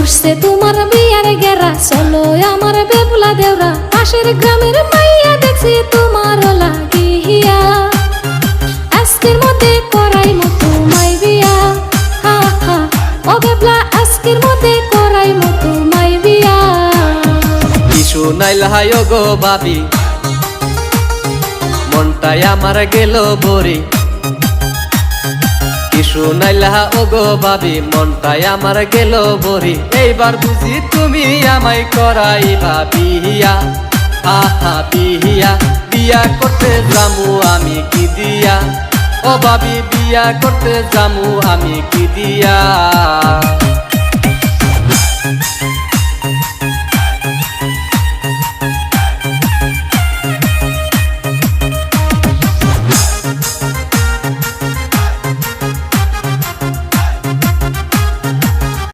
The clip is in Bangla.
উঠছে তোমার বিয়ার গেরা, চলো আমার বেবুলা দেওরা। পাশের গ্রামের মাইয়া দেখছি তোমার লাগিয়া, আজকের মধ্যে করাইমু তোমায় বিয়া। হা হা ও বেবলা, আজকের মধ্যে করাইমু তোমায় বিয়া। কিছু নাইলা গো ভাবি, মনটাই আমার গেল ভরি। কিছু নাইলা গো ভাবি, মনটাই আমার গেল ভরি। এইবার বুঝি তুমি আমায় করাইবা বিয়া। আহা বিয়া, বিয়া করতে যামু আমি কি দিয়া। ও ভাবি বিয়া করতে যামু আমি কি দিয়া।